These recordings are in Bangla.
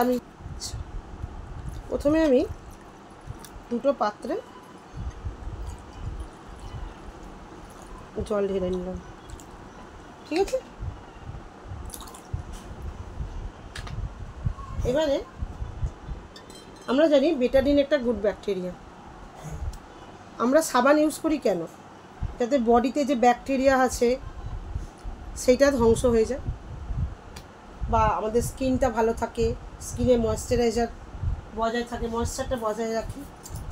আমি প্রথমে আমি দুটো পাত্রে জল ঢেলে নিলাম, ঠিক আছে। এবারে আমরা জানি বেটাডিন একটা গুড ব্যাকটেরিয়া। আমরা সাবান ইউজ করি কেন? যাতে বডিতে যে ব্যাকটেরিয়া আছে সেইটা ধ্বংস হয়ে যায়, বা আমাদের স্কিনটা ভালো থাকে, স্কিনে ময়েশ্চারাইজার বজায় থাকে, ময়েশ্চারটা বজায় রাখি,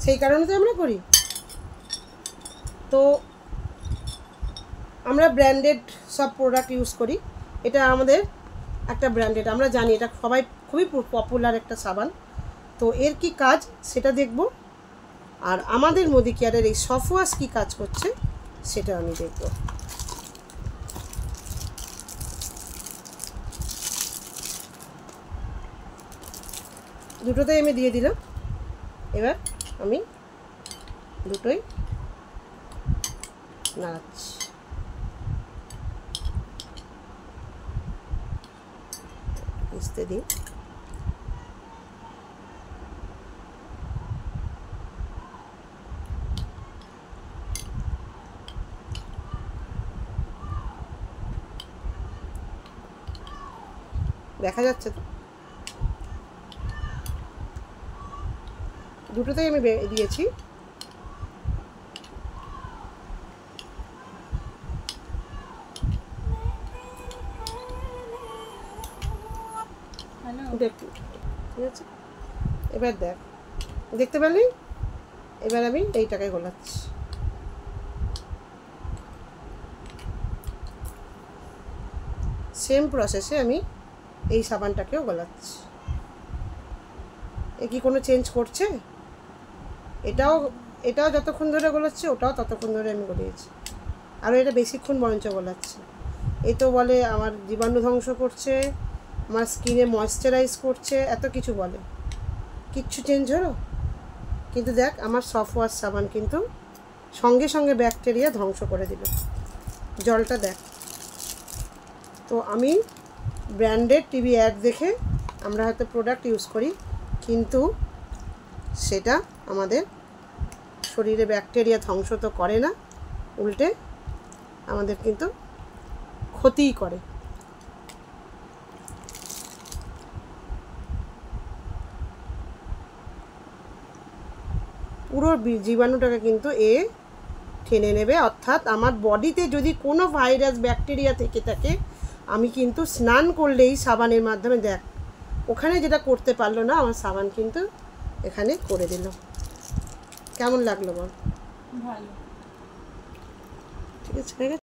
সেই কারণে তো আমরা করি। তো আমরা ব্র্যান্ডেড সব প্রোডাক্ট ইউজ করি। এটা আমাদের একটা ব্র্যান্ডেড, আমরা জানি এটা সবাই খুবই পপুলার একটা সাবান। তো এর কি কাজ সেটা দেখব, আর আমাদের মোদি কেয়ারের এই সফওয়াশ কী কাজ করছে সেটা আমি দেখব। দুটোতেই আমি দিয়ে দিলাম। এবার আমি দুটোই নাড়াচ্ছি। মিশতে দিই। দেখা যাচ্ছে তো, দুটোতেই আমি দিয়েছি। দেখি ঠিক আছে। এবার দেখতে পেলি? এবার আমি এইটাকে গোলাচ্ছি। সেম প্রসেসে আমি এই সাবানটাকেও গলাচ্ছি। এ কি কোনো চেঞ্জ করছে? এটাও যতক্ষণ ধরে গলাচ্ছি ওটাও ততক্ষণ ধরে আমি গলিয়েছি, আরও এটা বেশিক্ষণ বরঞ্চ গলাচ্ছি। এ তো বলে আমার জীবাণু ধ্বংস করছে, আমার স্কিনে ময়েশ্চারাইজ করছে, এত কিছু বলে, কিচ্ছু চেঞ্জ হলো? কিন্তু দেখ, আমার সফওয়াশ সাবান কিন্তু সঙ্গে সঙ্গে ব্যাকটেরিয়া ধ্বংস করে দিল। জলটা দেখ। তো আমি ব্র্যান্ডেড টিভি অ্যাড দেখে আমরা হয়তো প্রোডাক্ট ইউজ করি, কিন্তু সেটা আমাদের শরীরে ব্যাকটেরিয়া ধ্বংস তো করে না, উল্টে আমাদের কিন্তু ক্ষতিই করে। পুরো জীবাণুটাকে কিন্তু এ টেনে নেবে। অর্থাৎ আমার বডিতে যদি কোনো ভাইরাস ব্যাকটেরিয়া থেকে থাকে, আমি কিন্তু স্নান করলেই সাবানের মাধ্যমে দেখ, ওখানে যেটা করতে পারলো না আমার সাবান কিন্তু এখানে করে দিল। কেমন লাগলো বল? ভালো, ঠিক আছে।